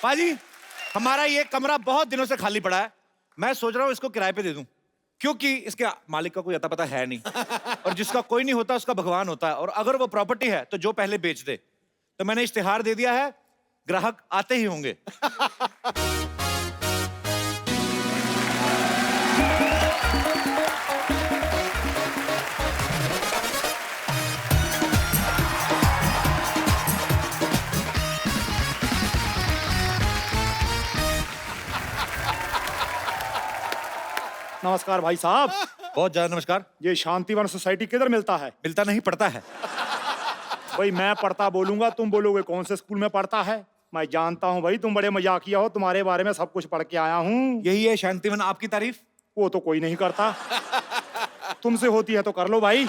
पाजी, हमारा ये कमरा बहुत दिनों से खाली पड़ा है। मैं सोच रहा हूँ इसको किराए पे दे दूं, क्योंकि इसके मालिक का कोई अता पता है नहीं और जिसका कोई नहीं होता उसका भगवान होता है। और अगर वो प्रॉपर्टी है तो जो पहले बेच दे। तो मैंने इश्तिहार दे दिया है, ग्राहक आते ही होंगे। नमस्कार भाई साहब। बहुत ज्यादा नमस्कार। ये शांतिवन सोसाइटी किधर मिलता है? मिलता नहीं, पड़ता है। भाई मैं पढ़ता बोलूंगा, तुम बोलोगे कौन से स्कूल में पढ़ता है। मैं जानता हूँ भाई, तुम बड़े मजाकिया हो, तुम्हारे बारे में सब कुछ पढ़ के आया हूँ। यही है शांतिवन आपकी तारीफ? वो तो कोई नहीं करता। तुमसे होती है तो कर लो भाई।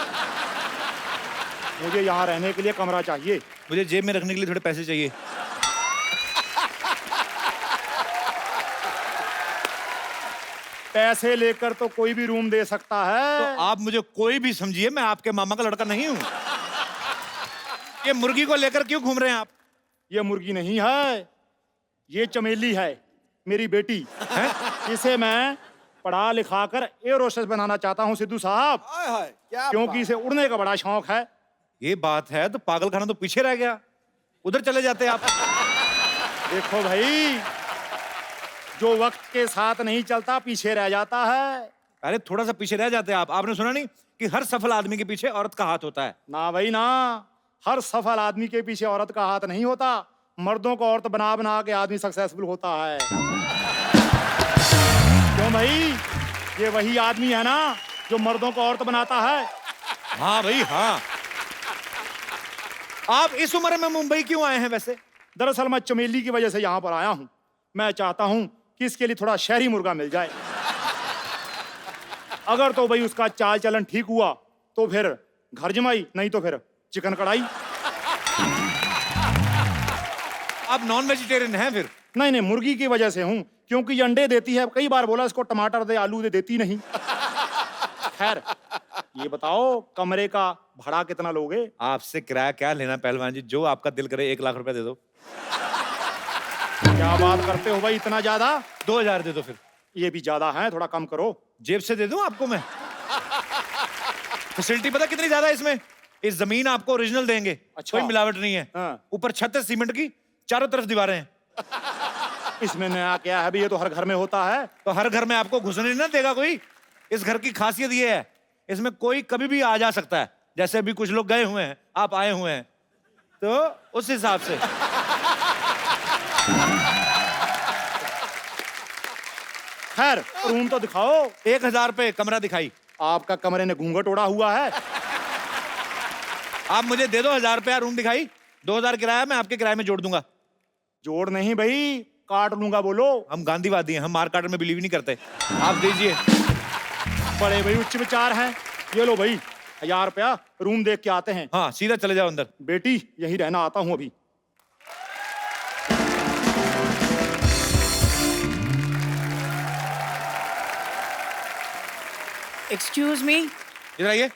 मुझे यहाँ रहने के लिए कमरा चाहिए। मुझे जेब में रखने के लिए थोड़े पैसे चाहिए। पैसे लेकर तो कोई भी रूम दे सकता है। तो आप मुझे कोई भी समझिए, मैं आपके मामा का लड़का नहीं हूँ। ये मुर्गी को लेकर क्यों घूम रहे हैं आप? ये मुर्गी नहीं है, ये चमेली है, मेरी बेटी है। इसे मैं पढ़ा लिखा कर एयर होस्टेस बनाना चाहता हूँ सिद्धू साहब, क्योंकि इसे उड़ने का बड़ा शौक है। ये बात है तो पागल खाना तो पीछे रह गया, उधर चले जाते आप। देखो भाई, जो वक्त के साथ नहीं चलता पीछे रह जाता है। अरे थोड़ा सा पीछे रह जाते आप। आपने सुना नहीं कि हर सफल आदमी के पीछे औरत का हाथ होता है? ना भाई ना, हर सफल आदमी के पीछे औरत का हाथ नहीं होता। मर्दों को औरत बना बना के आदमी सक्सेसफुल होता है। क्यों भाई, ये वही आदमी है ना जो मर्दों को औरत बनाता है। हाँ भाई हाँ। आप इस उम्र में मुंबई क्यों आए हैं वैसे? दरअसल मैं चमेली की वजह से यहाँ पर आया हूँ। मैं चाहता हूँ कि इसके लिए थोड़ा शहरी मुर्गा मिल जाए। अगर तो भाई उसका चाल चलन ठीक हुआ तो फिर घर जमाई, नहीं तो फिर चिकन कढ़ाई। आप नॉन वेजिटेरियन हैं फिर? नहीं नहीं, मुर्गी की वजह से हूँ, क्योंकि ये अंडे देती है। कई बार बोला इसको टमाटर दे, आलू दे, देती नहीं। खैर ये बताओ, कमरे का भाड़ा कितना लोगे? आपसे किराया क्या लेना पहलवान जी, जो आपका दिल करे 1 लाख रुपए दे दो। क्या बात करते हो भाई, इतना ज्यादा? 2000 दे दो फिर। ये भी ज्यादा है, थोड़ा कम करो। जेब से दे दूं आपको मैं? फैसिलिटी पता कितनी ज्यादा है इसमें? इस जमीन आपको ओरिजिनल देंगे। अच्छा। कोई मिलावट नहीं है। हाँ। ऊपर छत है सीमेंट की, चारों तरफ दीवारें हैं। इसमें नया क्या है भाई, ये तो हर घर में होता है। तो हर घर में आपको घुसने ना देगा कोई। इस घर की खासियत ये है, इसमें कोई कभी भी आ जा सकता है। जैसे अभी कुछ लोग गए हुए हैं, आप आए हुए हैं, तो उस हिसाब से। खैर रूम तो दिखाओ। 1000 रुपए कमरा दिखाई। आपका कमरे ने घूंघट ओढ़ा हुआ है। आप मुझे दे दो 1000 रुपया, रूम दिखाई। 2000 किराया मैं आपके किराए में जोड़ दूंगा। जोड़ नहीं भाई, काट लूंगा। बोलो। हम गांधीवादी हैं, हम मार काट में बिलीव नहीं करते। आप दीजिए। बड़े भाई उच्च विचार हैं। ये लो भाई 1000 रुपया, रूम देख के आते हैं। हाँ सीधा चले जाओ अंदर। बेटी यही रहना आता हूँ अभी। एक्सक्यूज मी, इधर आइए।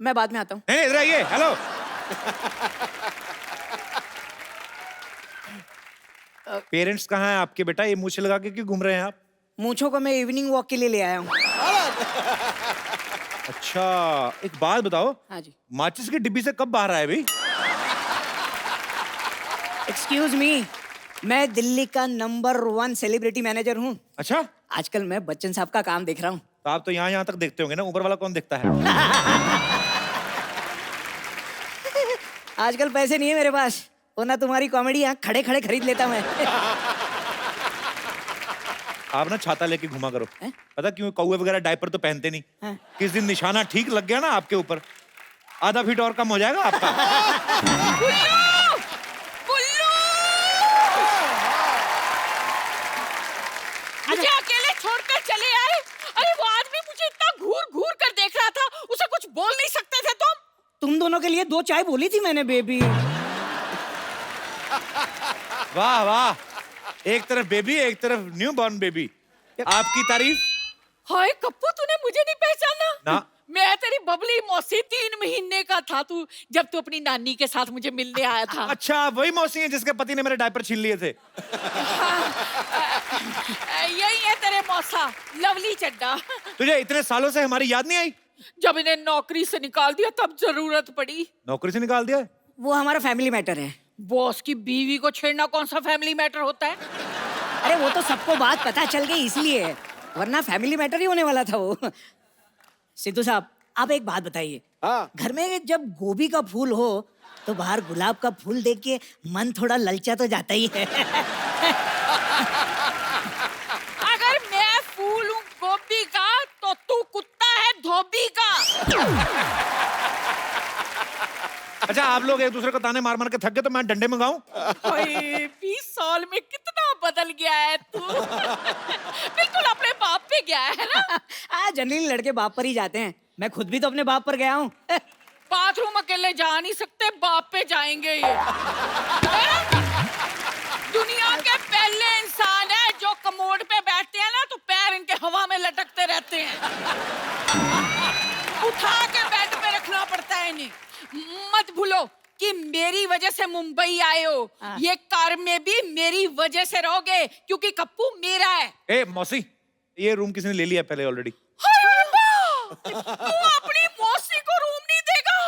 मैं बाद में आता हूँ। नहीं इधर आइए। हेलो। पेरेंट्स कहाँ हैं आपके बेटा? ये मूछें लगा के क्यों घूम रहे हैं आप? मूंछों को मैं इवनिंग वॉक के लिए ले आया हूँ। अच्छा एक बात बताओ, हाँ जी। माचिस की डिब्बी से कब बाहर आए भाई? एक्सक्यूज मी, मैं दिल्ली का नंबर 1 सेलिब्रिटी मैनेजर हूँ। अच्छा, आजकल मैं बच्चन साहब का काम देख रहा हूँ। तो आप तो यहाँ तक देखते होंगे ना, ऊपर वाला कौन देखता है? आजकल पैसे नहीं है मेरे पास, वरना तुम्हारी कॉमेडी यहाँ खड़े खड़े खरीद लेता मैं। आप ना छाता लेके घुमा करो। हैं? पता क्यों? कौवे वगैरह डायपर तो पहनते नहीं। हाँ। किस दिन निशाना ठीक लग गया ना आपके ऊपर, आधा फीट और कम हो जाएगा आपका। मुझे अकेले छोड़कर चले आए। अरे वो आदमी मुझे इतना घूर घूर कर देख रहा था, उसे कुछ बोल नहीं सकते थे तुम दोनों के लिए 2 चाय बोली थी मैंने बेबी। वाह वाह, एक तरफ बेबी एक तरफ न्यू बॉर्न बेबी। आपकी तारीफ। हाय कप्पू, तूने मुझे नहीं पहचाना? ना। मैं तेरी बबली मौसी 3 महीने का था तू जब तू अपनी नानी के साथ मुझे मिलने आया था। अच्छा वही मौसी है जिसके पति ने मेरे डायपर छीन लिए थे। यही है तेरे मौसा, लवली चड्डा। तुझे इतने सालों से हमारी याद नहीं आई? जब इन्हें नौकरी से निकाल दिया तब जरूरत पड़ी। नौकरी से निकाल दिया है? वो हमारा फैमिली मैटर है। बॉस की बीवी को छेड़ना कौन सा फैमिली मैटर होता है? अरे वो तो सबको बात पता चल गई इसलिए, वरना फैमिली मैटर ही होने वाला था वो। सिद्धू साहब, आप एक बात बताइए। हाँ। घर में जब गोभी का फूल हो तो बाहर गुलाब का फूल देख के मन थोड़ा ललचा तो जाता ही है। अगर मैं फूल हूँ गोभी का तो तू कुत्ता है धोबी का। अच्छा आप लोग एक दूसरे को ताने मार मार के थक गए तो मैं डंडे मंगाऊं? 20 साल में कितना बदल गया है तू। बिल्कुल अपने बाप पे गया है ना। जनरली लड़के बाप पर ही जाते हैं, मैं खुद भी तो अपने बाप पर गया हूँ। बाथरूम अकेले जा नहीं सकते, बाप पे जाएंगे ये। दुनिया के पहले इंसान है जो कमोड पे बैठते हैं ना तो पैर इनके हवा में लटकते रहते हैं। उठा के बेड पे रखना पड़ता है इन्हें। मत भूलो कि मेरी वजह से मुंबई आए हो, ये कार में भी मेरी वजह से रहोगे क्योंकि कप्पू मेरा है। ए मौसी, ये रूम किसी ने ले लिया पहले ऑलरेडी। तू अपनी मौसी को रूम नहीं देगा?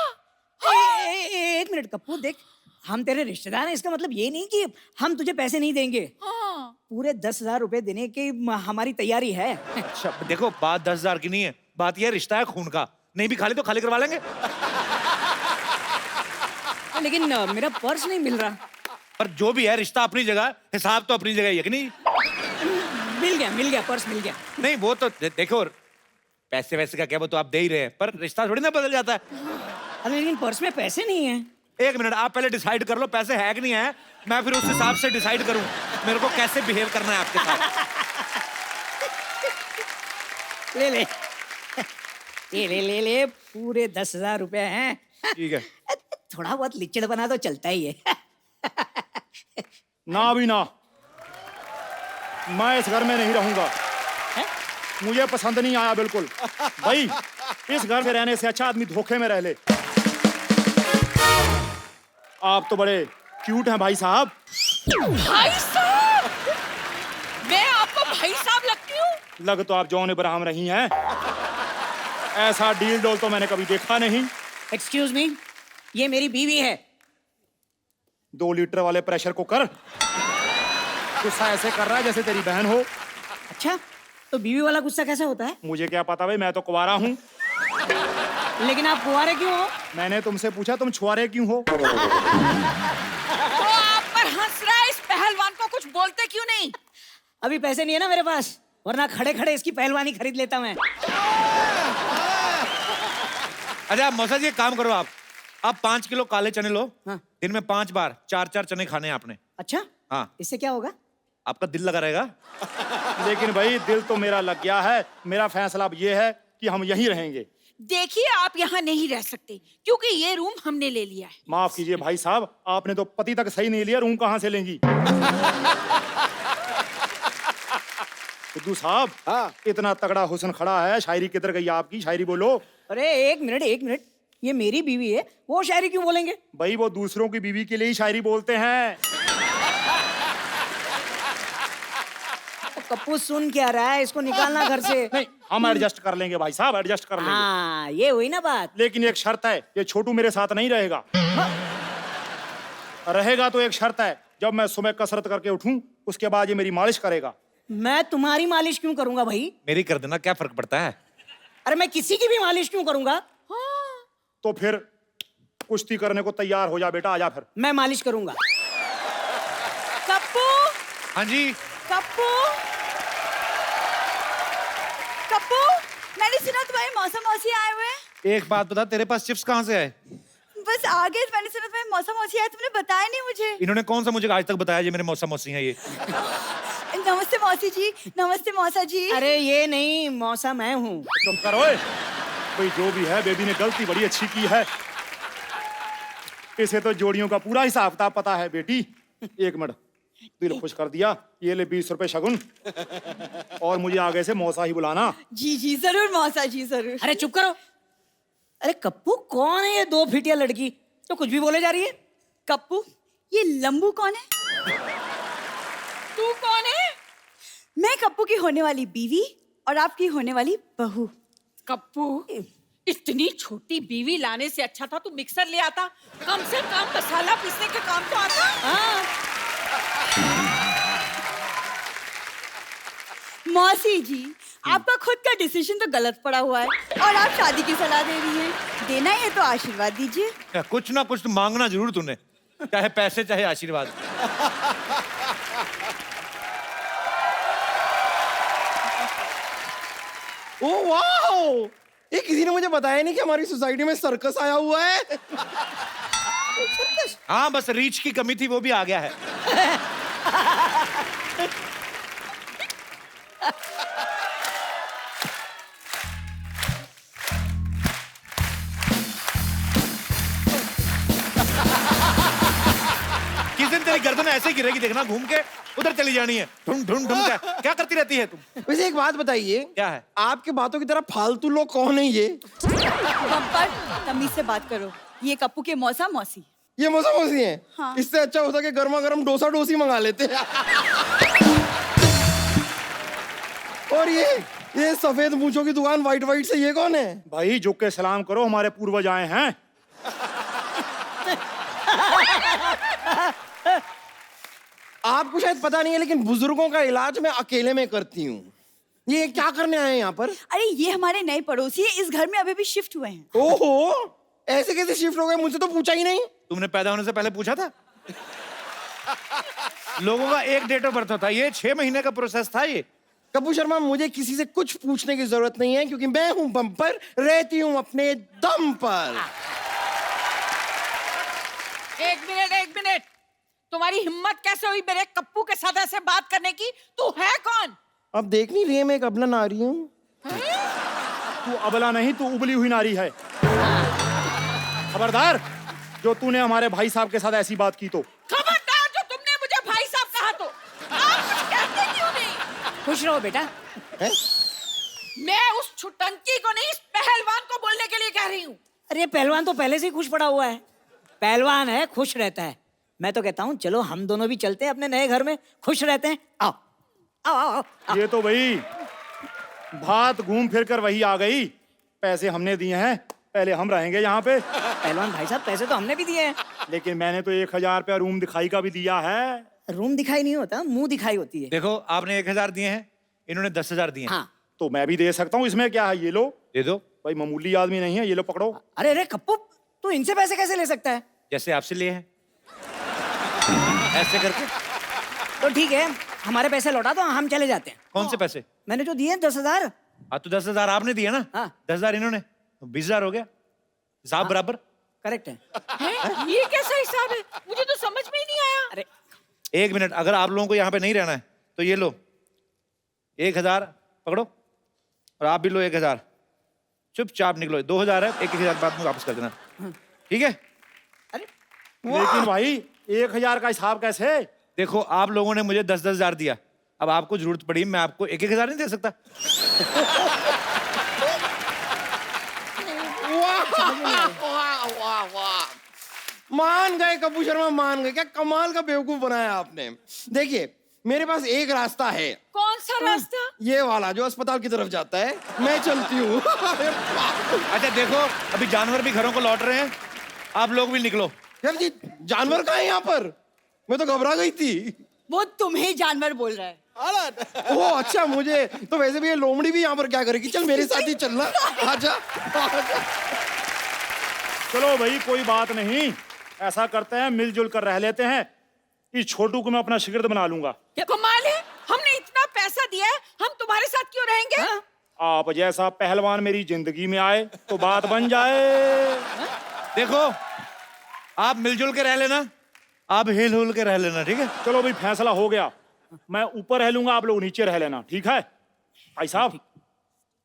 एक मिनट कप्पू, देख हम तेरे रिश्तेदार हैं, इसका मतलब ये नहीं कि हम तुझे पैसे नहीं देंगे। हाँ। पूरे 10,000 रुपए देने की हमारी तैयारी है। अच्छा देखो, बात 10,000 की नहीं है, बात यह रिश्ता है खून का। नहीं भी खाली तो खाली करवा लेंगे। लेकिन मेरा पर्स नहीं मिल रहा। पर जो भी है रिश्ता अपनी जगह, हिसाब तो अपनी जगह है कि नहीं? मिल गया पर्स मिल गया। नहीं वो तो देखो, पैसे वैसे का क्या, वो तो आप दे ही रहे हैं, पर रिश्ता थोड़ी ना बदल जाता है। अरे लेकिन पर्स में पैसे नहीं है। एक मिनट, आप पहले डिसाइड कर लो पैसे है कि नहीं है, मैं फिर उस हिसाब से डिसाइड करूं मेरे को कैसे बिहेव करना है आपके साथ। ले ले पूरे 10,000 रुपए हैं। ठीक है। थोड़ा बहुत लिच्चड़ बना तो चलता ही है। ना भी ना, मैं इस घर में नहीं रहूंगा। मुझे पसंद नहीं आया बिल्कुल। भाई इस घर में रहने से अच्छा आदमी धोखे में रह ले। आप तो बड़े क्यूट हैं भाई साहब। भाई साहब, मैं आपको भाई साहब लगती हूँ? लग तो आप जौन इब्राहिम रही हैं। ऐसा डील डोल तो मैंने कभी देखा नहीं। एक्सक्यूज मी, ये मेरी बीवी है। 2 लीटर वाले प्रेशर कुकर गुस्सा ऐसे कर रहा है जैसे तेरी बहन हो। अच्छा, तो बीवी वाला गुस्सा कैसे होता है? मुझे क्या पता भाई, मैं तो कुंवारा हूँ। लेकिन आप कुंवारे क्यों हो? मैंने तुमसे पूछा तुम छुआरे क्यों हो। तो आप पर हंस रहा है, इस पहलवान को कुछ बोलते क्यों नहीं? अभी पैसे नहीं है ना मेरे पास, वरना खड़े खड़े इसकी पहलवानी खरीद लेता मैं। अच्छा मौसा जी, एक काम करो, आप 5 किलो काले चने लो। हाँ। दिन में 5 बार 4-4 चने खाने हैं आपने। अच्छा, हाँ, इससे क्या होगा? आपका दिल लगा रहेगा। लेकिन भाई दिल तो मेरा लग गया है। मेरा फैसला अब ये है कि हम यहीं रहेंगे। देखिए आप यहाँ नहीं रह सकते क्योंकि ये रूम हमने ले लिया है। माफ कीजिए भाई साहब, आपने तो पति तक सही नहीं लिया, रूम कहाँ से लेंगी। सिद्धू साहब, हाँ। इतना तगड़ा हुस्न खड़ा है, शायरी किधर गई आपकी? शायरी बोलो। अरे एक मिनट, ये मेरी बीवी है, वो शायरी क्यों बोलेंगे? भाई वो दूसरों की बीवी के लिए ही शायरी बोलते हैं। कप्पू सुन क्या रहा है, इसको निकालना घर से। नहीं, हम एडजस्ट कर लेंगे भाई साहब, एडजस्ट कर लेंगे। हाँ, ये हुई ना बात। लेकिन एक शर्त है, ये छोटू मेरे साथ नहीं रहेगा। रहेगा तो एक शर्त है, जब मैं सुबह कसरत करके उठूं उसके बाद ये मेरी मालिश करेगा। मैं तुम्हारी मालिश क्यों करूंगा भाई? मेरी कर देना, क्या फर्क पड़ता है। अरे मैं किसी की भी मालिश क्यों करूंगा? तो फिर कुश्ती करने को तैयार हो जा बेटा, आजा फिर। मैं मालिश करूंगा। कप्पू, हाँ जी। कप्पू, कप्पू, मैंने सुना तुम्हारे मौसा मौसी आए हुए हैं। एक बात बता, तेरे पास चिप्स कहाँ से आए? बस आगे मैंने सुना तुम्हारे मौसा मौसी आए, तुमने बताया नहीं मुझे। इन्होंने कौन सा मुझे आज तक बताया ये मेरे मौसा मौसी हैं ये? नमस्ते मौसी जी, नमस्ते मौसा जी। अरे ये नहीं, मौसा मैं हूँ। चुप कर ओए। भाई जो भी है, बेबी ने गलती बड़ी अच्छी की है। इसे तो जोड़ियों का पूरा हिसाब किताब पता है बेटी। एक मिनट, दिल खुश कर दिया। ये ले 20 रुपए शगुन, और मुझे आगे से मौसा ही बुलाना। जी जी जरूर मौसा जी, जरूर। अरे चुप करो, अरे कप्पू, कौन है ये 2 फीटिया लड़की जो कुछ भी बोले जा रही है? कप्पू, ये लंबू कौन है? तू कौन है? मैं कप्पू की होने वाली बीवी और आपकी होने वाली बहू। कप्पू, इतनी छोटी बीवी लाने से अच्छा था तू मिक्सर ले आता, कम से कम मसाला पीसने का काम तो आता। हाँ। मौसी जी, आपका खुद का डिसीजन तो गलत पड़ा हुआ है और आप शादी की सलाह दे रही हैं। देना है तो आशीर्वाद दीजिए। कुछ ना कुछ तो मांगना जरूर तूने, चाहे पैसे चाहे आशीर्वाद। ओ वाह, ये किसी ने मुझे बताया नहीं कि हमारी सोसाइटी में सर्कस आया हुआ है। हाँ, बस रीच की कमी थी, वो भी आ गया है। किस दिन तेरी गर्दन ऐसे ही गिरेगी, देखना, घूम के उधर चली जानी है। ढूंढ ढूंढ ढूंढ क्या करती रहती है तुम? वैसे एक बात बताइए, क्या है? आपके बातों की तरह फालतू लोग कौन है ये? बम्पर, तमीज से बात करो। ये कप्पू के मौसा मौसी। ये मौसा मौसी हैं? हाँ। इससे अच्छा होता कि गर्मा गर्म डोसा डोसी मंगा लेते। और ये सफेद मूंछों की दुकान वाइट वाइट से ये कौन है? भाई झुक के सलाम करो, हमारे पूर्वज आए हैं। आपको शायद पता नहीं है, लेकिन बुजुर्गों का इलाज मैं अकेले में करती हूँ। ये क्या करने आए हैं यहाँ पर? अरे ये हमारे नए पड़ोसी है, इस घर में अभी भी शिफ्ट हुए हैं। ओहो, ऐसे कैसे शिफ्ट हो गए? मुझसे तो पूछा ही नहीं। तुमने पैदा होने से पहले पूछा था? लोगों का एक डेट ऑफ बर्थ होता है, ये 6 महीने का प्रोसेस था ये। कप्पू शर्मा, मुझे किसी से कुछ पूछने की जरूरत नहीं है, क्योंकि मैं हूं बम्पर, रहती हूं अपने दम पर। एक मिनट, तुम्हारी हिम्मत कैसे हुई मेरे कप्पू के साथ ऐसे बात करने की? तू है कौन? अब देख नहीं रही है, मैं एक अबला नारी हूँ। तू अबला नहीं, तू उबली हुई नारी है। खबरदार, जो तूने हमारे भाई साहब के साथ ऐसी बात की तो। खबरदार, जो तुमने मुझे भाई साहब कहा तो। आप कुछ कहते क्यों नहीं? खुश रहो बेटा। है? मैं उस छुटंकी को नहीं, इस पहलवान को बोलने के लिए कह रही हूँ। अरे पहलवान तो पहले से ही खुश पड़ा हुआ है। पहलवान है, खुश रहता है। मैं तो कहता हूँ चलो हम दोनों भी चलते हैं अपने नए घर में, खुश रहते हैं। आओ आओ आओ, आओ। ये तो भाई बात घूम फिर कर वही आ गई। पैसे हमने दिए हैं, पहले हम रहेंगे यहाँ पे। पहलवान भाई साहब, पैसे तो हमने भी दिए हैं। लेकिन मैंने तो 1000 रुपया रूम दिखाई का भी दिया है। रूम दिखाई नहीं होता, मुंह दिखाई होती है। देखो, आपने 1000 दिए हैं, इन्होंने 10,000 दिए हैं। हाँ। तो मैं भी दे सकता हूँ, इसमें क्या है? ये लो। दे दो। भाई मामूली आदमी नहीं है, ये लो पकड़ो। अरे अरे कप्पू, तू इनसे पैसे कैसे ले सकता है? जैसे आपसे लिए हैं, ऐसे करके। तो ठीक है, हमारे पैसे लौटा दो, हम चले जाते हैं। कौन से पैसे? मैंने जो दिए 10,000। हाँ, तो 10,000 आपने दिए ना। हाँ। 10,000 इन्होंने, तो 20,000 हो गया, हिसाब बराबर। करेक्ट है। हैं? ये कैसा हिसाब है? मुझे तो समझ में ही नहीं आया। अरे 1 मिनट, अगर आप लोगों को यहाँ पे नहीं रहना है तो ये लो 1000 पकड़ो, और आप भी लो 1000। चुपचाप निकलो। 2000 है, 1,000 बाद में वापस कर देना, ठीक है? अरे लेकिन भाई 1000 का हिसाब कैसे? देखो, आप लोगों ने मुझे 10,000 दिया, अब आपको जरूरत पड़ी, मैं आपको 1,000 नहीं दे सकता। मान गए कप्पू शर्मा, मान गए। क्या कमाल का बेवकूफ बनाया आपने। देखिए, मेरे पास एक रास्ता है। कौन सा रास्ता? ये वाला जो अस्पताल की तरफ जाता है। मैं चलती हूँ। अच्छा देखो, अभी जानवर भी घरों को लौट रहे हैं, आप लोग भी निकलो। यार जी, जानवर कहाँ है यहाँ पर? मैं तो घबरा गई थी। वो तुम्हें जानवर बोल रहा है। ओह अच्छा, मुझे तो वैसे भी ये लोमड़ी भी यहाँ पर क्या करेगी। चल मेरे साथ ही चलना। आजा। चलो भाई, कोई बात नहीं, ऐसा करते हैं, मिलजुल कर रह लेते हैं। इस छोटू को मैं अपना शिगिर्द बना लूंगा। क्या कमाल है, हमने इतना पैसा दिया है, हम तुम्हारे साथ क्यों रहेंगे? हाँ? आप जैसा पहलवान मेरी जिंदगी में आए तो बात बन जाए। देखो, आप मिलजुल के रह लेना, आप हिल हुल के रह लेना, ठीक है? चलो भाई, फैसला हो गया। मैं ऊपर रह लूंगा, आप लोग नीचे रह लेना, ठीक है? भाई साहब,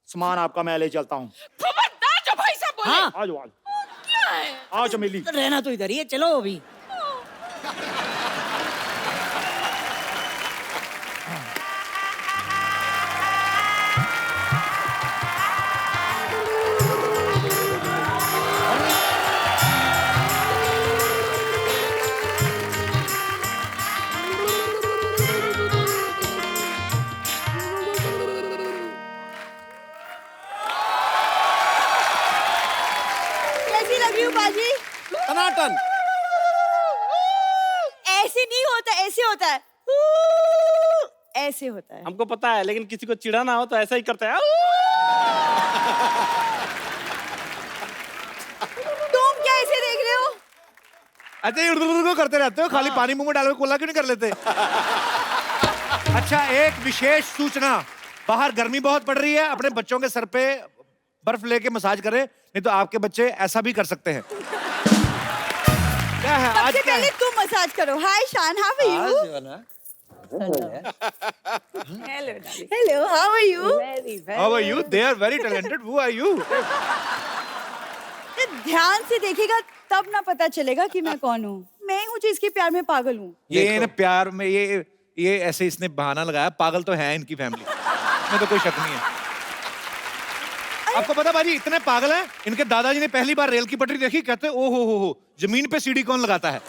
सामान आपका मैं ले चलता हूँ। खबरदार जो भाई साहब बोले। हाँ। आज आज क्या है? आओ चमेली। तो रहना तो इधर ही है, चलो अभी। ऐसे होता है। हमको पता है, लेकिन किसी को चिढ़ाना हो तो ऐसा ही करता है। तुम क्या ऐसे देख रहे हो? अच्छा ये को करते रहते हो, खाली पानी मुंह में डाल के कोला क्यों नहीं कर लेते? अच्छा एक विशेष सूचना, बाहर गर्मी बहुत पड़ रही है, अपने बच्चों के सर पे बर्फ लेके मसाज करें, नहीं तो आपके बच्चे ऐसा भी कर सकते हैं। क्या है आज सबसे क्या पहले है? तुम मसाज करो। Hi Shaan, how are you? Hello, how are you? How are you? They are very talented. Who are you? ध्यान से देखेगा तब ना पता चलेगा कि मैं कौन हूँ। मैं हूँ जो इसके प्यार में पागल हूँ। ये ना प्यार में ये ऐसे इसने बहाना लगाया, पागल तो है इनकी फैमिली में, तो कोई शक नहीं है। आपको पता बाजी इतने पागल हैं, इनके दादाजी ने पहली बार रेल की पटरी देखी, कहते ओ हो जमीन पे सीढ़ी कौन लगाता है?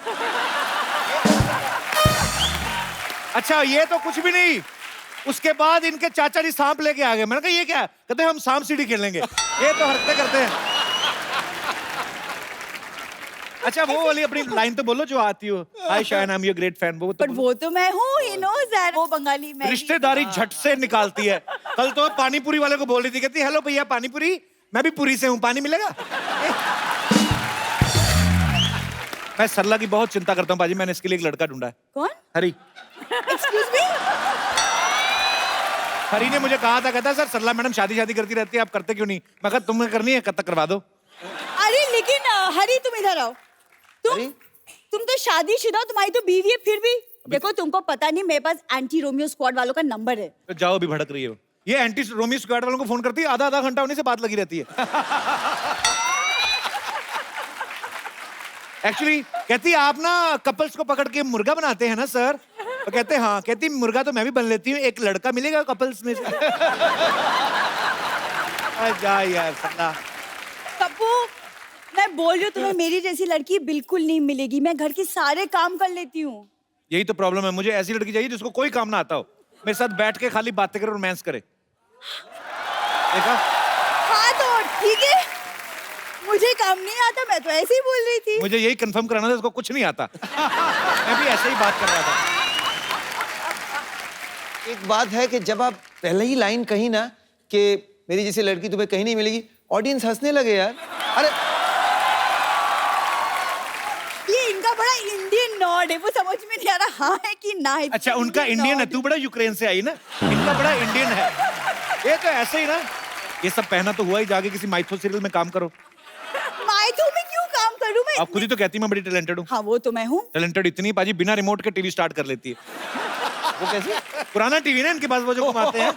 अच्छा ये तो कुछ भी नहीं, उसके बाद इनके चाचा जी सांप लेके आ गए। मैंने कहा ये क्या? कहते हम सांप सीढ़ी खेलेंगे। ये तो हरकतें करते हैं। अच्छा वो वाली अपनी लाइन तो बोलो जो आती हो, hi Shayan I am your great fan. वो तो पर वो तो मैं हूँ, ही नोज दैट। वो बंगाली मैं। रिश्तेदारी झट से निकालती है। कल तो पानी पूरी वाले को बोल रही थी, कहती हेलो भैया पानी पूरी, मैं भी पूरी से हूँ, पानी मिलेगा? मैं सरला की बहुत चिंता करता हूँ बाजी, मैंने इसके लिए एक लड़का ढूंढा है। कौन? हरी। Excuse me? हरी ने मुझे कहा था, कहता सर सरला मैडम शादी करती रहती है, आप करते क्यों नहीं? मैं कहा तुम्हें करनी है, कब तक करवा दो। अरे लेकिन हरी तुम इधर आओ। तुम तो शादीशुदा हो, तुम्हारी तो बीवी है, फिर भी देखो तुमको पता नहीं मेरे पास एंटी रोमियो स्क्वाड वालों का नंबर है। तो जाओ, भी भड़क रही है ये एंटी रोमियो स्क्वाड वालों को फोन करती है, आधा घंटा उन्हीं से बात लगी रहती है। एक्चुअली कहती आप ना कपल्स को पकड़ के मुर्गा बनाते हैं ना सर? तो कहते हाँ। कहती मुर्गा तो मैं भी बन लेती हूँ, एक लड़का मिलेगा कपल्स में से। जा यार सरला। पप्पू मैं बोल रही हूँ तुम्हें, मेरी जैसी लड़की बिल्कुल नहीं मिलेगी। मैं घर के सारे काम कर लेती हूँ। यही तो प्रॉब्लम है, मुझे ऐसी लड़की चाहिए जिसको कोई काम ना आता हो, मेरे साथ बैठ के खाली बातें करे, रोमांस करे। देखा? हाँ तो ठीक है, मुझे काम नहीं आता, मैं तो ऐसे ही बोल रही थी। मुझे यही कंफर्म कराना था, इसको कुछ नहीं आता। मैं भी ऐसे ही बात कर रहा था। एक बात है कि जब आप पहले ही लाइन कही ना कि मेरी जैसी लड़की तुम्हें कहीं नहीं मिलेगी, ऑडियंस हंसने लगे यार। अरे ये इनका बड़ा इंडियन नॉड है, वो समझ में नहीं आ रहा हाँ है कि ना है। अच्छा उनका इंडियन है, तू बड़ा यूक्रेन से आई ना, इनका बड़ा इंडियन है। ये तो ऐसे ही ना, ये सब पहना तो हुआ ही, जाके किसी माइथो सीरियल में काम करो। माइथो में क्यों काम करूं मैं? आप खुद ही तो कहती मैं बड़ी टैलेंटेड हूँ। हाँ वो तो मैं हूँ। टैलेंटेड इतनी पाजी बिना रिमोट के टीवी स्टार्ट कर लेती है। वो कैसे? पुराना टीवी ना इनके पास, वो जो घुमाते हैं।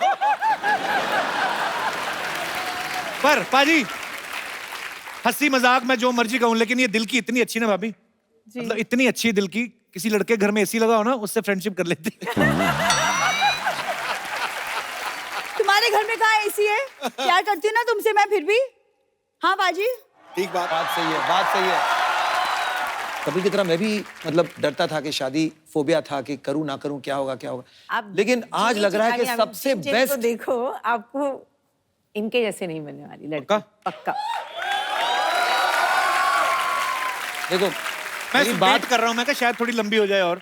पर पाजी हंसी मजाक में जो मर्जी कहूं, लेकिन ये दिल की इतनी अच्छी ना भाभी, मतलब इतनी अच्छी दिल की, किसी लड़के घर में एसी लगा हो ना उससे फ्रेंडशिप कर लेती। तुम्हारे घर में कहाँ एसी है? प्यार करती हूँ ना तुमसे मैं फिर भी। हाँ बाजी ठीक बात। बात सही है, बात सही है। कभी की तरह मैं भी मतलब डरता था कि शादी फोबिया था कि करूं ना करूं, क्या होगा क्या होगा। लेकिन आज लग रहा है कि सबसे बेस्ट। देखो आपको इनके जैसे नहीं बनने वाली लड़की। पक्का? पक्का। देखो मैं मेरी बात कर रहा हूँ, मैं कहा शायद थोड़ी लंबी हो जाए और।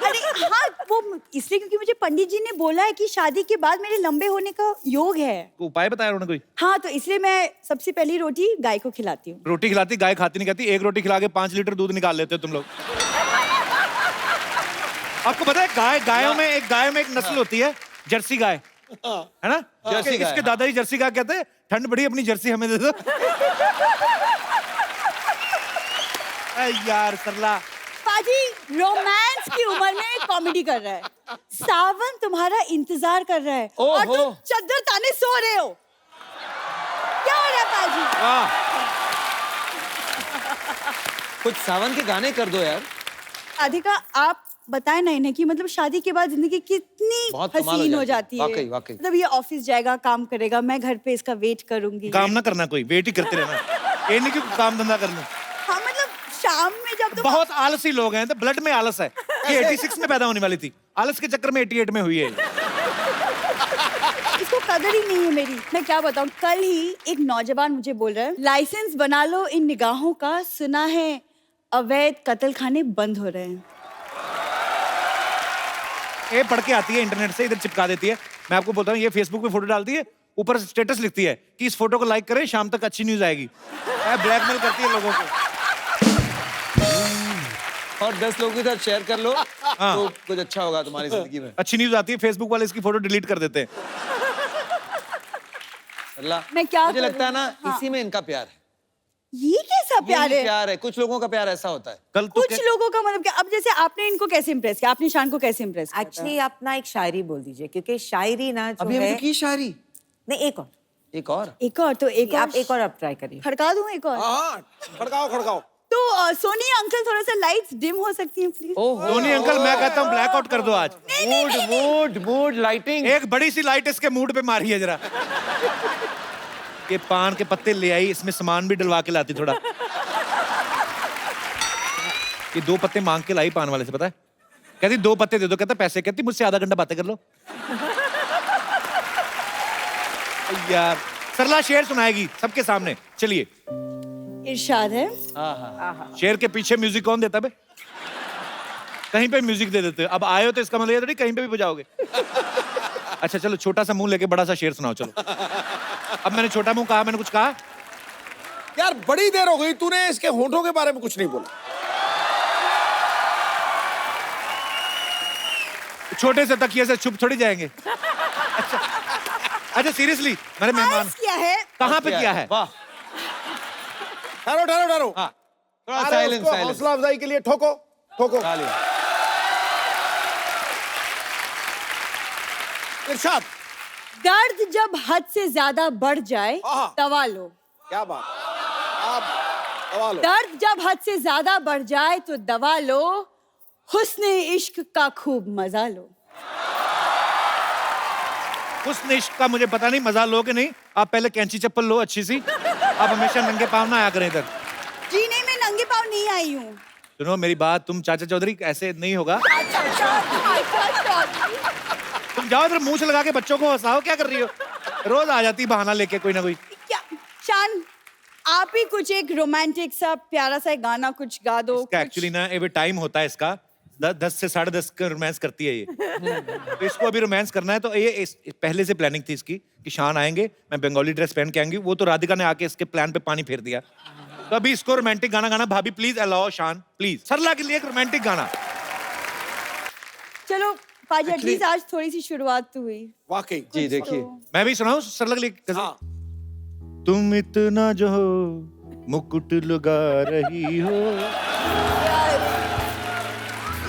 अरे हाँ वो इसलिए क्योंकि मुझे पंडित जी ने बोला है कि शादी के बाद मेरे लंबे होने का योग है। तो उपाय बताया उन्होंने कोई? हाँ तो इसलिए मैं सबसे पहली रोटी गाय को खिलाती हूँ। रोटी खिलाती, गाय खाती नहीं कहती। एक रोटी खिला के 5 लीटर दूध निकाल लेते हो तुम लोग। आपको पता है गायों में एक नस्ल होती है जर्सी गाय, है ना? जर्सी गाय। इसके दादाजी जर्सी गाय कहते हैं, ठंड बड़ी अपनी जर्सी हमें दे दो। यार सरला पाजी रोमांस की उम्र में कॉमेडी कर रहा है। सावन तुम्हारा इंतजार कर रहा है और तुम चद्दर ताने सो रहे हो। क्या हो रहा है पाजी? कुछ सावन के गाने कर दो यार। राधिका आप बताएं ना इन्हें कि मतलब शादी के बाद जिंदगी कितनी बहुत कमाल हसीन हो जाती है। वाकई वाकई। मतलब ये ऑफिस जाएगा, काम करेगा, मैं घर पे इसका वेट करूंगी। काम ना करना, कोई वेट ही करते रहना। ये नहीं कि काम धंधा कर लूं। हाँ मतलब शाम में जब तुम बहुत आलसी लोग हैं, तो ब्लड में आलस है। ये 86 में पैदा होने वाली थी, आलस के चक्कर में 88 में हुई है। इसको कदर ही नहीं है मेरी। मैं क्या बताऊं, कल ही एक नौजवान मुझे बोल रहा है लाइसेंस बना लो इन निगाहों का, सुना है अवैध कत्ल खाने बंद हो रहे हैं। ये पढ़ के आती है इंटरनेट से, इधर चिपका देती है। मैं आपको बोलता हूँ, ये फेसबुक पे फोटो डालती है, ऊपर स्टेटस लिखती है कि इस फोटो को लाइक करें, शाम तक अच्छी न्यूज आएगी। ब्लैकमेल करती है लोगों को। और 10 लोगों के साथ शेयर कर लो तो कुछ अच्छा होगा तुम्हारी जिंदगी में। अच्छी न्यूज आती है, फेसबुक वाले इसकी फोटो डिलीट कर देते हैं। अल्लाह, मैं क्या मुझे लगता है ना हाँ। इसी में इनका प्यार है। ये कैसा प्यार यही है? प्यार है, कुछ लोगों का प्यार ऐसा होता है। कल तो कुछ लोगों का मतलब क्या? अब जैसे आपने इनको कैसे इम्प्रेस किया, आपने शान को कैसे इम्प्रेस किया? एक्चुअली आप ना एक शायरी बोल दीजिए, क्योंकि शायरी ना जो अभी हमने है तो की शायरी। नहीं, एक और एक और एक और तो एक और आप एक और आप ट्राई करिए। खड़का दूं एक और? हाँ खड़काओ खड़काओ। तो सोनी अंकल थोड़ा सा लाइट्स डिम हो सकती हैं प्लीज? धोनी अंकल, मैं कहता हूँ ब्लैकआउट कर दो आज। Mood lighting. एक बड़ी सी लाइट इसके मूड पे मारी है जरा। ये पान के पत्ते ले आई, इसमें सामान भी डलवा के लाती थोड़ा। ये 2 पत्ते मांग के लाई पान वाले से, पता है? कहती 2 पत्ते दे दो, कहता पैसे, कहती मुझसे आधा घंटा बातें कर लो। यार सरला शेर सुनाएगी सबके सामने, चलिए। इरशाद है। शेर के पीछे म्यूजिक कौन देता बे? कहीं पे म्यूजिक दे देते हो। अब आए हो तो इसका मतलब ये थोड़ी कहीं पे भी बजाओगे। अच्छा चलो, छोटा सा मुंह लेके बड़ा सा शेर सुनाओ, चलो। अब मैंने छोटा मुंह कहा, मैंने कुछ कहा? यार बड़ी देर हो गई, तूने इसके होठों के बारे में कुछ नहीं बोला। छोटे से तकिए से छुप थोड़ी जाएंगे। अच्छा सीरियसली, मेरे मेहमान आइस किया है। कहाँ पे किया है? वाह, ठहरो ठहरो ठहरो। हाँ, थोड़ा अरे साइलेंस उसको हौसला अफजाई के लिए ठोको ठोको। इरशाद। दर्द जब हद से ज्यादा बढ़ जाए आहा। दवा लो। क्या बात, आप दवा लो। दर्द जब हद से ज्यादा बढ़ जाए तो दवा लो, हुस्न इश्क का खूब मजा लो। उस इश्क का मुझे पता नहीं, मजा लो कि नहीं। आप पहले कैंची चप्पल लो अच्छी सी। आप हमेशा नंगे पाँव ना आया करें इधर। जी नहीं, मैं नंगे पाँव नहीं आई हूँ। सुनो मेरी बात, तुम चाचा चौधरी ऐसे नहीं होगा। तुम जाओ इधर, मुंह से लगा के बच्चों को हंसाओ। क्या कर रही हो? रोज आ जाती बहाना लेके कोई ना कोई। क्या शान, आप ही कुछ एक रोमांटिक सा प्यारा सा गाना कुछ गा दो। इसका एक्चुअली ना ये टाइम होता है इसका, 10 से 10:30 का रोमांस करती है ये। तो इसको अभी रोमांस करना है, तो ये पहले से प्लानिंग थी इसकी कि शान आएंगे, मैं बंगाली ड्रेस पहन के आएंगी। वो तो राधिका ने आके इसके प्लान पे पानी फेर दिया। तो अभी इसको रोमांटिक गाना गाना। भाभी प्लीज अलाओ शान, प्लीज सरला के लिए एक रोमांटिक गाना। चलो पाजी, एटलीस्ट आज थोड़ी सी शुरुआत तो हुई। वाकई जी देखिए, मैं भी सुनाऊं सरला के लिए गजल? हाँ। तुम इतना जो मुकुट लगा रही हो।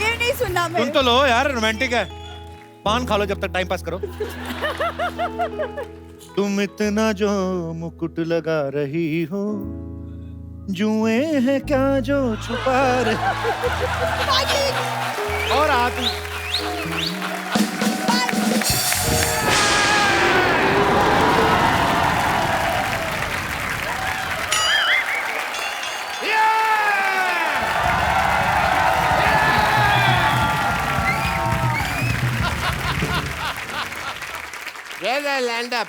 ये नहीं सुनना तुम मैं। तो लो यार, रोमांटिक है। पान खा लो जब तक टाइम पास करो। तुम इतना जो मुकुट लगा रही हो, जुएं हैं क्या जो छुपा रही। और आती Where I land up?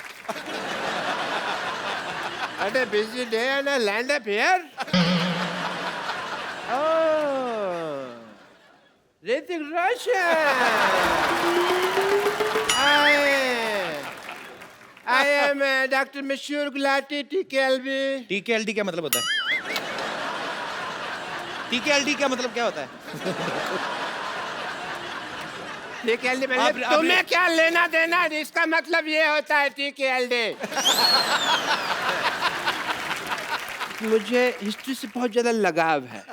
What a busy day and I land up here? Oh, Hrithik Roshan. I am Dr. Mashur Gulati, TKLB. TKLD क्या मतलब होता है? TKLD क्या मतलब क्या होता है? TKLD मतलब तुम्हें क्या लेना देना? इसका मतलब ये होता है TKLD. मुझे हिस्ट्री से बहुत ज्यादा लगाव है।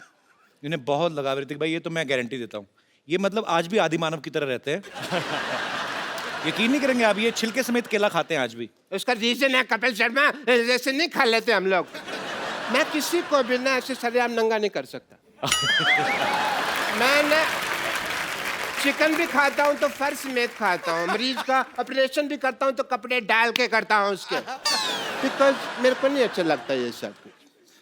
इन्हें बहुत लगा ऋतिक भाई, ये तो मैं गारंटी देता हूँ। ये मतलब आज भी आदि मानव की तरह रहते हैं। यकीन नहीं करेंगे आप, ये छिलके समेत केला खाते हैं आज भी। उसका रीजन है कपिल शर्मा, जैसे नहीं खा लेते हम लोग। मैं किसी को भी ना ऐसे सरेआम नंगा नहीं कर सकता। मैं ना चिकन भी खाता हूँ तो फर्श समेत खाता हूँ। मरीज का ऑपरेशन भी करता हूँ तो कपड़े डाल के करता हूँ उसके, बिकॉज मेरे को नहीं अच्छा लगता ये सब कुछ।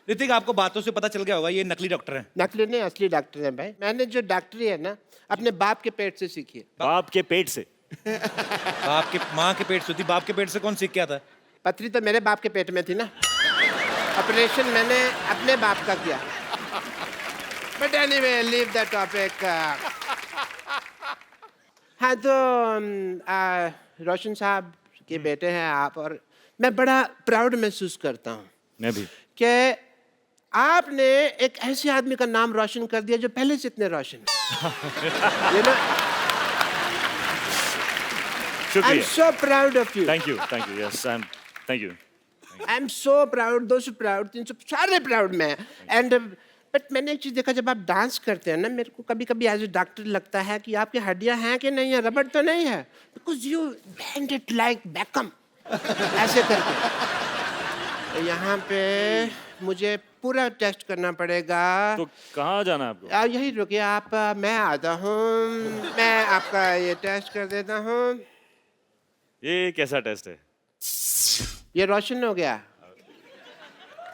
ऋतिक, आपको बातों से पता चल गया होगा ये नकली डॉक्टर हैं। नकली नहीं, असली डॉक्टर है भाई। मैंने जो डॉक्टरी है ना अपने बाप के पेट से सीखी है। बाप के पेट से? बाप के माँ के पेट से होती, बाप के पेट से कौन सीख के आता है? पथरी तो मेरे बाप के पेट में थी ना। ऑपरेशन मैंने अपने बाप का किया। But anyway, leave the topic. हाँ तो रोशन साहब के बेटे हैं आप, और मैं बड़ा प्राउड महसूस करता हूँ मैं भी। कि आपने एक ऐसे आदमी का नाम रोशन कर दिया जो पहले से इतने रोशन है। You know, I'm so proud of you. Thank you. Yes, thank you. I'm so proud, those who proud, सारे proud में and but मैंने एक चीज देखा, जब आप डांस करते हैं ना, मेरे को कभी कभी एज ए डॉक्टर लगता है कि आपकी हड्डियां हैं कि नहीं है, रबड़ तो नहीं है, because you band it like Beckham ऐसे करके। तो यहाँ पे मुझे पूरा टेस्ट करना पड़ेगा। तो कहाँ जाना है आपको? यही रुकिए आप, मैं आता हूँ, मैं आपका ये टेस्ट कर देता हूँ। ये कैसा टेस्ट है? ये रोशन हो गया,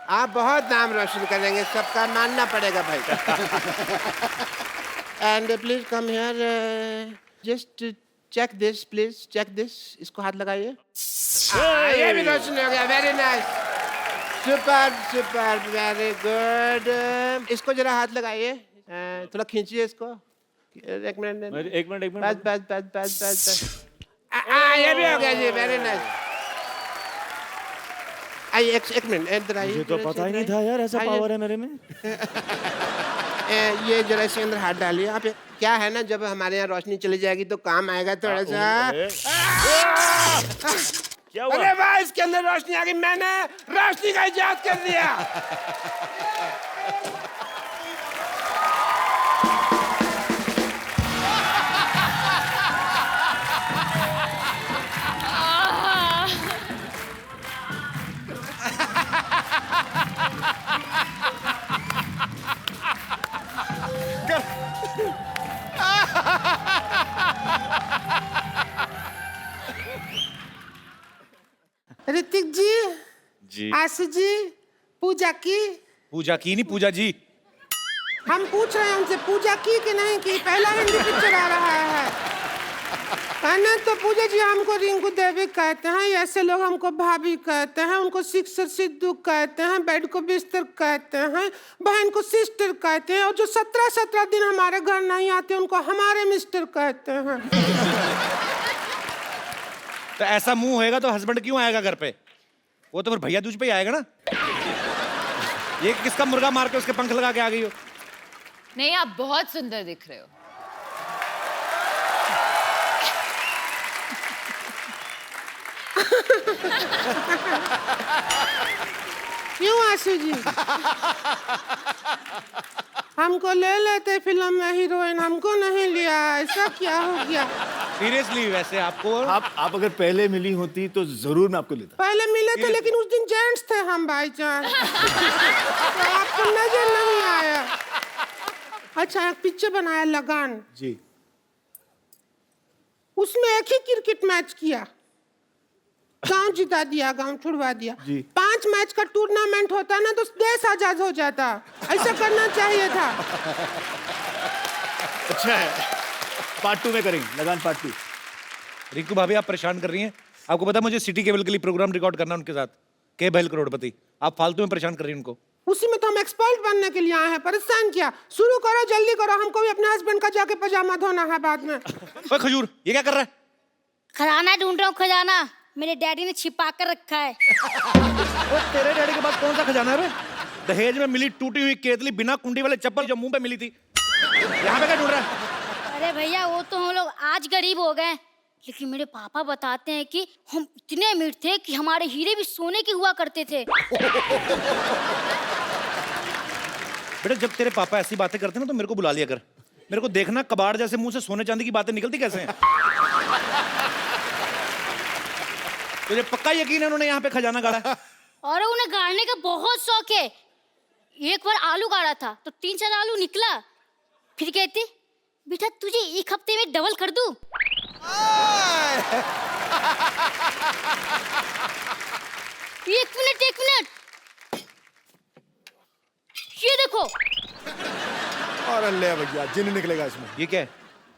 आप बहुत नाम रोशन करेंगे, सबका मानना पड़ेगा भाई। And please come here, just check this, please check this, इसको हाथ लगाइए। ये भी रोशन हो गया, very nice, super super, very good. इसको जरा हाथ लगाइए, थोड़ा खींचिए इसको, एक मिनट बस बस बस बस बस। ये भी हो गया जी, वेरी नाइस। एक मिनट इधर आइए। मुझे तो पता ही नहीं था यार ऐसा पावर है मेरे में। ये जरा इसके अंदर हाथ डालिए आप। क्या है ना, जब हमारे यहाँ रोशनी चली जाएगी तो काम आएगा थोड़ा सा। क्या हुआ? अरे वाह, इसके अंदर रोशनी आ गई, मैंने रोशनी का इजाद कर दिया। ऋतिक जी, आशु जी, पूजा की? पूजा की नहीं, पूजा जी। हम पूछ रहे हैं उनसे, पूजा की कि नहीं की? पहला हिंदी पिक्चर आ रहा है ना, तो पूजा जी हमको रिंकू देवी कहते हैं, ऐसे लोग हमको भाभी कहते हैं, उनको सिक्सर सिद्धू कहते हैं, बेड को बिस्तर कहते हैं, बहन को सिस्टर कहते हैं, और जो 17 दिन हमारे घर नहीं आते उनको हमारे मिस्टर कहते हैं। तो ऐसा मुंह होएगा तो हस्बैंड क्यों आएगा घर पे? वो तो फिर भैया दूज पे ही आएगा ना। ये किसका मुर्गा मार के उसके पंख लगा के आ गई हो? नहीं, आप बहुत सुंदर दिख रहे हो। क्यों आशु जी? हमको ले लेते फिल्म में हीरोइन, हमको नहीं लिया, ऐसा क्या हो गया? सीरियसली वैसे आपको आप अगर पहले मिली होती तो जरूर मैं आपको लेता। पहले मिले थे लेकिन उस दिन जेंट्स थे हम भाईजान, तो आपको नजर नहीं आया। अच्छा, एक पिक्चर बनाया लगान जी, उसमें एक ही क्रिकेट मैच किया, गांव जिता दिया, गांव छुड़वा दिया। 5 मैच का टूर्नामेंट होता ना तो देश आजाद हो जाता, ऐसा करना चाहिए था। अच्छा है, पार्ट 2 में करेंगे, लगान पार्ट 2। रिंकू भाभी आप परेशान कर रही हैं। आपको पता है मुझे सिटी केबल के लिए प्रोग्राम रिकॉर्ड करना है उनके साथ, के बहल करोड़पति। आप फालतू में परेशान कर रही हैं उनको। उसी में तो हम एक्सपर्ट बनने के लिए आए हैं, परेशान किया। शुरू करो, जल्दी करो, हमको भी अपने हस्बैंड का जाके पजामा धोना है बाद में। ओए खजूर, ये क्या कर रहा है? खजाना ढूंढ रहा हूँ, खजाना मेरे डैडी ने छिपा कर रखा है। वो तेरे डैडी के पास कौन सा खजाना है बे? दहेज में मिली टूटी हुई केतली बिना कुंडी वाले चप्पल जो मुंह पे मिली थी, यहाँ पे क्या ढूंढ रहा है? अरे भैया, वो तो हम लोग आज गरीब हो गए, लेकिन मेरे पापा बताते हैं कि हम इतने अमीर थे कि हमारे हीरे भी सोने के हुआ करते थे। बेटा, जब तेरे पापा ऐसी बातें करते ना तो मेरे को बुला लिया कर। मेरे को देखना कबाड़ जैसे मुंह से सोने चांदी की बातें निकलती कैसे हैं। तुझे पक्का यकीन है उन्होंने यहाँ पे खजाना गाड़ा है? और उन्हें गाड़ने का बहुत शौक है। एक बार आलू गाड़ा था तो 3-4 आलू निकला, फिर कहते बेटा तुझे 1 हफ्ते में डबल कर दूं। एक मिनट, ये देखो। और अल्ले भैया, जिन्न निकलेगा इसमें। ये क्या है?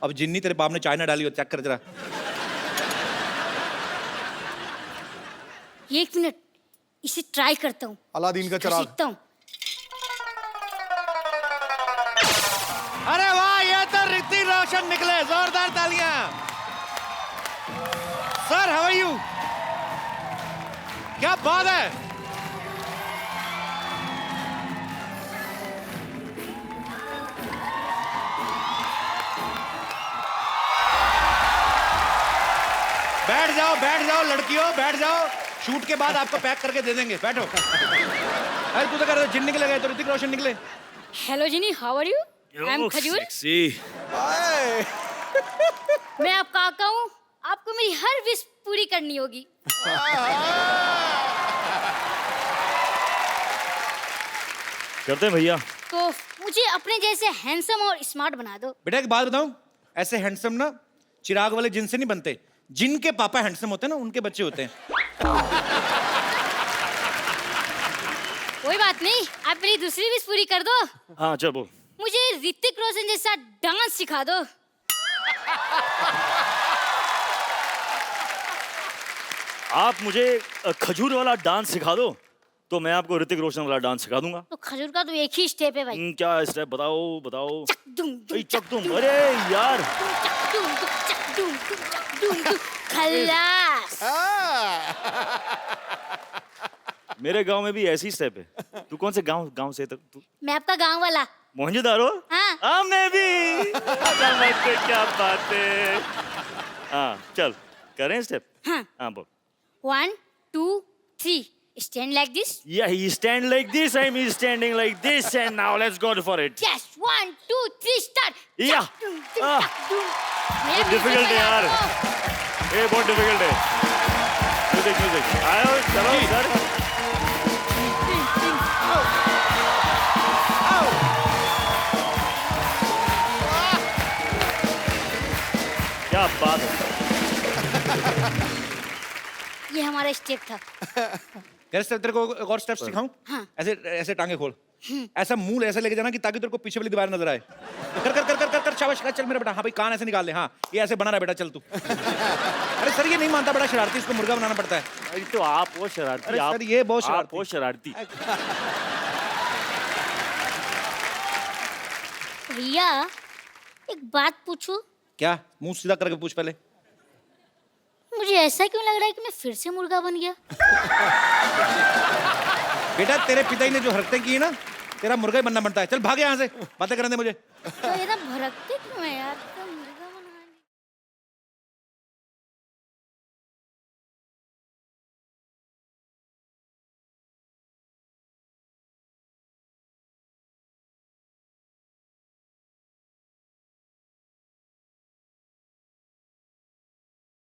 अब जिन्नी तेरे बाप ने चाय ना डाली हो, चेक कर जरा। 1 मिनट, इसे ट्राई करता हूँ। अलादीन का चिराग। सीखता हूँ। अरे वाह, ये तो ऋतिक रोशन निकले, जोरदार तालियां। Sir how are you? क्या बात है? बैठ जाओ लड़कियों, बैठ जाओ। शूट के बाद आपको पैक करके दे देंगे, बैठो। अरे तू तो कर जिन निकले गए तो ऋतिक रोशन निकले। Hello Genie, how are you? I am Khajoor. मैं आपका काका हूँ, आपको मेरी हर विश पूरी करनी होगी। करते हैं भैया। तो मुझे अपने जैसे हैंडसम और स्मार्ट बना दो। बेटा एक बात बताऊं, ऐसे हैंडसम ना चिराग वाले जिन से नहीं बनते, जिनके पापा हैंडसम होते हैं ना उनके बच्चे होते हैं। कोई बात नहीं, आप मेरी दूसरी विश पूरी कर दो। हाँ चल बोल। मुझे ऋतिक रोशन जैसा डांस सिखा दो। आप मुझे खजूर वाला डांस सिखा दो तो मैं आपको ऋतिक रोशन वाला डांस सिखा दूंगा। तो खजूर का तो एक ही स्टेप है भाई। क्या स्टेप बताओ बताओ। दुम दुम चक तुम, अरे यार खल्लास। मेरे गांव में भी ऐसी स्टेप है। तू कौन से गांव से तू? मैं आपका गांव वाला। मोहनजोदारो? हाँ। मैं भी। क्या बात है। हाँ चल करें स्टेप। हाँ बोल। 1 2 3 stand like this. Yeah, he stand like this. I'm standing like this, and now let's go for it. Yes, 1 2 3 start. Yeah. Difficult है यार। ये बहुत difficult है। Music. आयो चलो इधर। क्या बात है। ये हमारा स्टेप था। तेरे को एक और स्टेप सिखाऊं? हाँ। ऐसे ऐसे टांगे खोल, ऐसा मुंह ऐसे लेके जाना कि ताकि तेरे को पीछे वाली दीवार नजर आए। कर कर कर कर कर कर शाबाश, चल मेरा बेटा। हाँ भाई कान ऐसे निकाल ले। हाँ ये ऐसे बना रहा बेटा, चल तू। अरे सर ये नहीं मानता, बड़ा शरारती, इसको मुर्गा बनाना पड़ता है। अरे तो आप वो शरारती। अरे सर ये बहुत शरारती। आप वो शरारती। भैया एक बात पूछूं? क्या? मुंह सीधा करके पूछ पहले। मुझे ऐसा क्यों लग रहा है कि मैं फिर से मुर्गा बन गया? बेटा तेरे पिताजी ने जो हरकतें की है ना, तेरा मुर्गा ही बनना बनता है। चल भाग यहाँ से, बातें करने दे मुझे। तो ये ना भड़कते क्यों है यार?